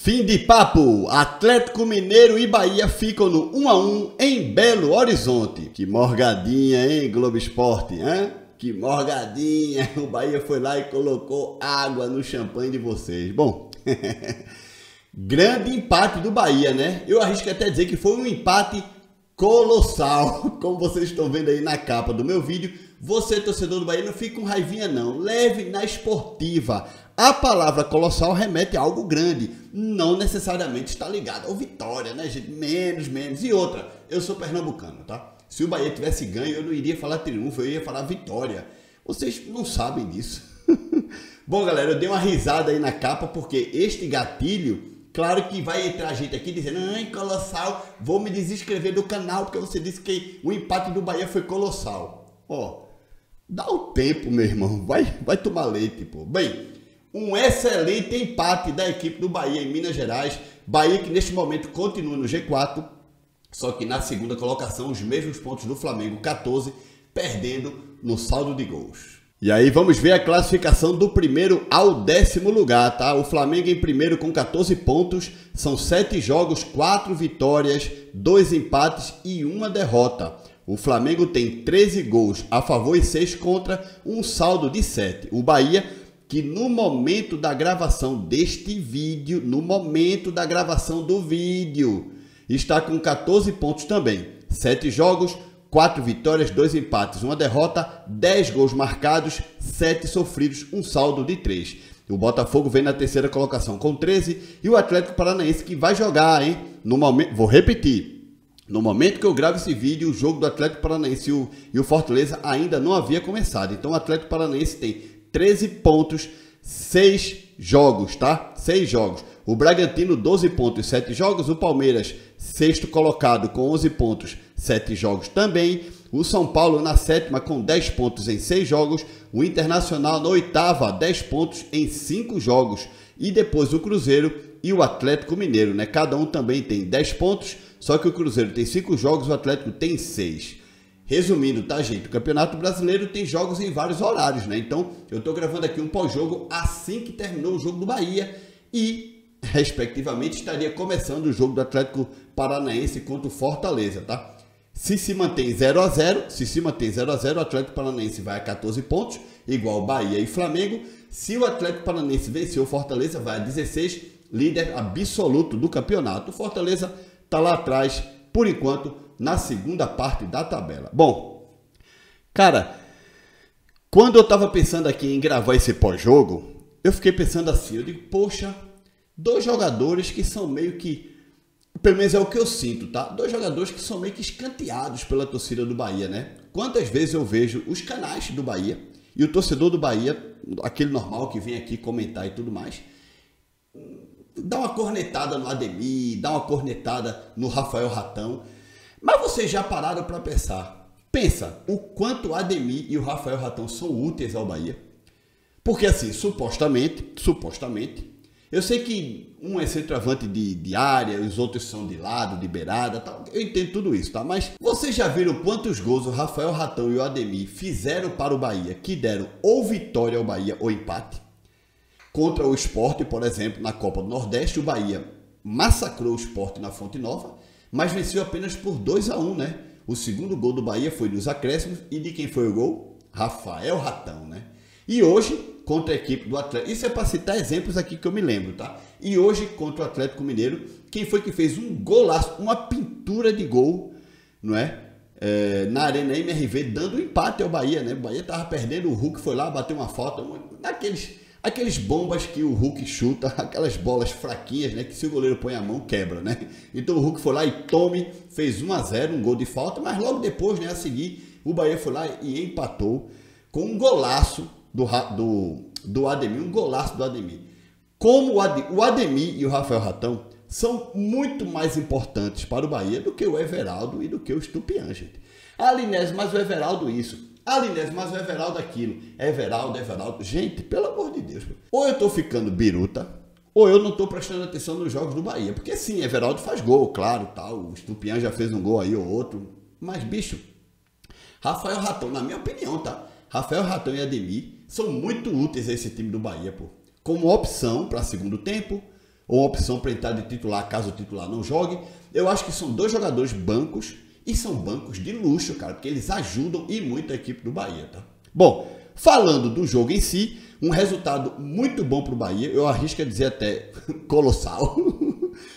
Fim de papo, Atlético Mineiro e Bahia ficam no 1 a 1 em Belo Horizonte. Que morgadinha, hein, Globo Esporte, hein? Que morgadinha, o Bahia foi lá e colocou água no champanhe de vocês. Bom, grande empate do Bahia, né? Eu arrisco até dizer que foi um empate colossal, como vocês estão vendo aí na capa do meu vídeo. Você, torcedor do Bahia, não fique com raivinha não, leve na esportiva. A palavra colossal remete a algo grande, não necessariamente está ligado ao Vitória, né, gente? Menos. E outra, eu sou pernambucano, tá? Se o Bahia tivesse ganho, eu não iria falar triunfo, eu ia falar vitória. Vocês não sabem disso. Bom, galera, eu dei uma risada aí na capa, porque este gatilho, claro que vai entrar gente aqui dizendo, ai, colossal, vou me desinscrever do canal, porque você disse que o empate do Bahia foi colossal. Ó, dá o tempo, meu irmão, vai tomar leite, pô. Bem, um excelente empate da equipe do Bahia em Minas Gerais. Bahia que neste momento continua no G4, só que na segunda colocação os mesmos pontos do Flamengo, 14, perdendo no saldo de gols. E aí vamos ver a classificação do primeiro ao 10º lugar, tá? O Flamengo em primeiro com 14 pontos, são 7 jogos, 4 vitórias, 2 empates e 1 derrota. O Flamengo tem 13 gols a favor e 6 contra, um saldo de 7. O Bahia, que no momento da gravação deste vídeo, está com 14 pontos também. 7 jogos, 4 vitórias, 2 empates, 1 derrota, 10 gols marcados, 7 sofridos, um saldo de 3. O Botafogo vem na terceira colocação com 13 e o Atlético Paranaense que vai jogar, hein? No momento, vou repetir. No momento que eu gravo esse vídeo, o jogo do Atlético Paranaense e o Fortaleza ainda não havia começado. Então o Atlético Paranaense tem 13 pontos, 6 jogos, tá? 6 jogos. O Bragantino, 12 pontos, 7 jogos. O Palmeiras, sexto colocado, com 11 pontos, 7 jogos também. O São Paulo, na sétima, com 10 pontos em 6 jogos. O Internacional, na oitava, 10 pontos em 5 jogos. E depois o Cruzeiro e o Atlético Mineiro, né? Cada um também tem 10 pontos, só que o Cruzeiro tem 5 jogos, o Atlético tem 6. Resumindo, tá, gente? O Campeonato Brasileiro tem jogos em vários horários, né? Então, eu tô gravando aqui um pós-jogo assim que terminou o jogo do Bahia e, respectivamente, estaria começando o jogo do Atlético Paranaense contra o Fortaleza, tá? Se mantém 0 a 0, o Atlético Paranaense vai a 14 pontos, igual Bahia e Flamengo. Se o Atlético Paranaense vencer o Fortaleza, vai a 16, líder absoluto do campeonato. O Fortaleza tá lá atrás, por enquanto, na segunda parte da tabela. Bom, cara, quando eu tava pensando aqui em gravar esse pós-jogo, eu fiquei pensando assim, eu digo, poxa, 2 jogadores que são meio que, pelo menos é o que eu sinto, tá? 2 jogadores que são meio que escanteados pela torcida do Bahia, né? Quantas vezes eu vejo os canais do Bahia e o torcedor do Bahia, aquele normal que vem aqui comentar e tudo mais, dá uma cornetada no Ademir, dá uma cornetada no Rafael Ratão. Mas vocês já pararam para pensar? Pensa o quanto o Ademir e o Rafael Ratão são úteis ao Bahia. Porque assim, supostamente, eu sei que um é centroavante de área, os outros são de lado, de beirada, tal. Eu entendo tudo isso, tá? Mas vocês já viram quantos gols o Rafael Ratão e o Ademir fizeram para o Bahia, que deram ou vitória ao Bahia ou empate? Contra o Sport, por exemplo, na Copa do Nordeste, o Bahia massacrou o Sport na Fonte Nova, mas venceu apenas por 2 a 1, né? O segundo gol do Bahia foi nos acréscimos. E de quem foi o gol? Rafael Ratão, né? E hoje, contra a equipe do Atlético... Isso é para citar exemplos aqui que eu me lembro, tá? E hoje, contra o Atlético Mineiro, quem foi que fez um golaço, uma pintura de gol, não é? Na Arena MRV, dando empate ao Bahia, né? O Bahia tava perdendo, o Hulk foi lá, bateu uma falta, aqueles bombas que o Hulk chuta, aquelas bolas fraquinhas, né? Que se o goleiro põe a mão, quebra, né? Então o Hulk foi lá e fez 1 a 0, um gol de falta, mas logo depois, né? A seguir, o Bahia foi lá e empatou com um golaço do Ademir, um golaço do Ademir. Como o Ademir e o Rafael Ratão são muito mais importantes para o Bahia do que o Everaldo e do que o Estupian, gente. Linés, mas o Everaldo isso. Linés, mas o Everaldo aquilo. Everaldo. Gente, pelo amor de Deus. Ou eu tô ficando biruta, ou eu não tô prestando atenção nos jogos do Bahia. Porque sim, Everaldo faz gol, claro, tal. O Estupian já fez um gol aí ou outro. Mas, bicho, Rafael Ratão, na minha opinião, tá? Rafael Ratão e Ademir são muito úteis a esse time do Bahia, pô. Como opção para segundo tempo, ou uma opção para entrar de titular caso o titular não jogue. Eu acho que são dois jogadores bancos, e são bancos de luxo, cara, porque eles ajudam e muito a equipe do Bahia, tá? Bom, falando do jogo em si, um resultado muito bom para o Bahia, eu arrisco a dizer até colossal,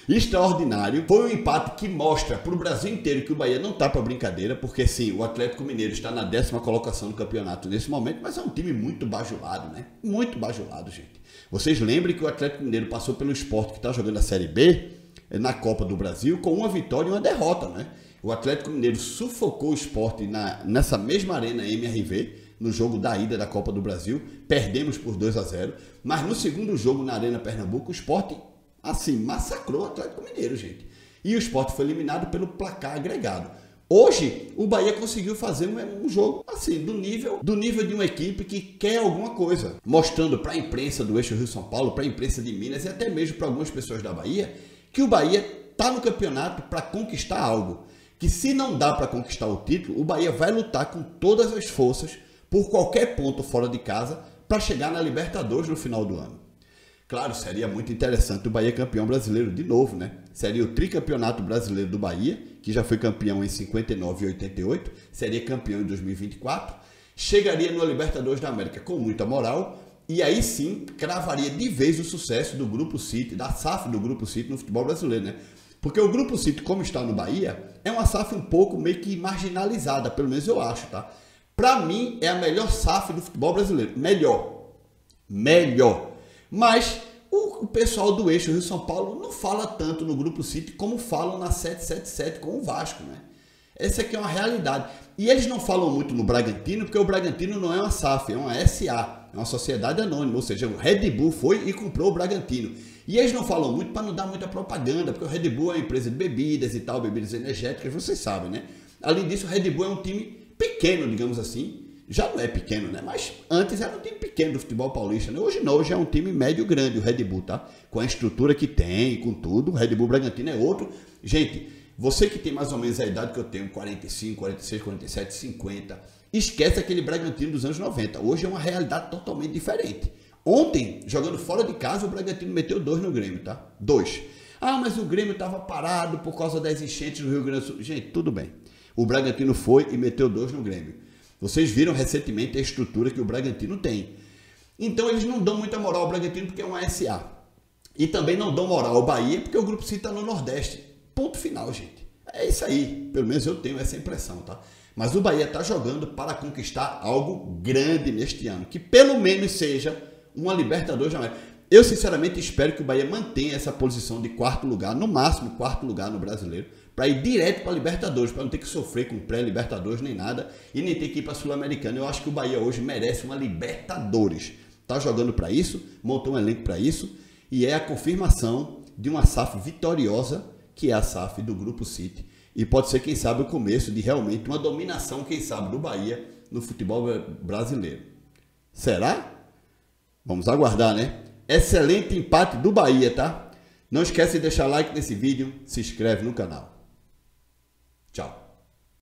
extraordinário. Foi um empate que mostra para o Brasil inteiro que o Bahia não está para brincadeira, porque sim, o Atlético Mineiro está na 10ª colocação do campeonato nesse momento, mas é um time muito bajulado, né? Muito bajulado, gente. Vocês lembrem que o Atlético Mineiro passou pelo Sport, que está jogando a Série B, na Copa do Brasil, com uma vitória e uma derrota, né? O Atlético Mineiro sufocou o Sport nessa mesma arena MRV, no jogo da ida da Copa do Brasil, perdemos por 2-0, mas no segundo jogo na Arena Pernambuco, o Sport, assim, massacrou o Atlético Mineiro, gente. E o Sport foi eliminado pelo placar agregado. Hoje, o Bahia conseguiu fazer um jogo, assim, do nível de uma equipe que quer alguma coisa, mostrando para a imprensa do Eixo Rio-São Paulo, para a imprensa de Minas e até mesmo para algumas pessoas da Bahia, que o Bahia está no campeonato para conquistar algo. Que se não dá para conquistar o título, o Bahia vai lutar com todas as forças por qualquer ponto fora de casa para chegar na Libertadores no final do ano. Claro, seria muito interessante o Bahia campeão brasileiro de novo, né? Seria o tricampeonato brasileiro do Bahia, que já foi campeão em 59 e 88, seria campeão em 2024, chegaria no Libertadores da América com muita moral e aí sim cravaria de vez o sucesso do Grupo City, da SAF do Grupo City no futebol brasileiro, né? Porque o Grupo City, como está no Bahia, é uma SAF um pouco meio que marginalizada, pelo menos eu acho, tá? Para mim, é a melhor SAF do futebol brasileiro. Melhor. Mas o pessoal do Eixo Rio-São Paulo não fala tanto no Grupo City como falam na 777 com o Vasco, né? Essa aqui é uma realidade. E eles não falam muito no Bragantino, porque o Bragantino não é uma SAF, é uma SA, é uma sociedade anônima, ou seja, o Red Bull foi e comprou o Bragantino. E eles não falam muito para não dar muita propaganda, porque o Red Bull é uma empresa de bebidas e tal, bebidas energéticas, vocês sabem, né? Além disso, o Red Bull é um time pequeno, digamos assim. Já não é pequeno, né? Mas antes era um time pequeno do futebol paulista, né? Hoje não, hoje é um time médio-grande, o Red Bull, tá? Com a estrutura que tem, com tudo, o Red Bull Bragantino é outro. Gente, você que tem mais ou menos a idade que eu tenho, 45, 46, 47, 50, esquece aquele Bragantino dos anos 90. Hoje é uma realidade totalmente diferente. Ontem, jogando fora de casa, o Bragantino meteu 2 no Grêmio, tá? 2. Ah, mas o Grêmio estava parado por causa das enchentes do Rio Grande do Sul. Gente, tudo bem. O Bragantino foi e meteu 2 no Grêmio. Vocês viram recentemente a estrutura que o Bragantino tem. Então, eles não dão muita moral ao Bragantino porque é uma SA. E também não dão moral ao Bahia porque o Grupo City está no Nordeste. Ponto final, gente. É isso aí. Pelo menos eu tenho essa impressão, tá? Mas o Bahia está jogando para conquistar algo grande neste ano. Que pelo menos seja uma Libertadores da América. Eu, sinceramente, espero que o Bahia mantenha essa posição de 4º lugar, no máximo 4º lugar no Brasileiro, para ir direto para a Libertadores, para não ter que sofrer com pré-Libertadores nem nada, e nem ter que ir para a Sul-Americana. Eu acho que o Bahia hoje merece uma Libertadores. Está jogando para isso, montou um elenco para isso, e é a confirmação de uma SAF vitoriosa, que é a SAF do Grupo City, e pode ser, quem sabe, o começo de realmente uma dominação, quem sabe, do Bahia no futebol brasileiro. Será? Vamos aguardar, né? Excelente empate do Bahia, tá? Não esquece de deixar like nesse vídeo, se inscreve no canal. Tchau.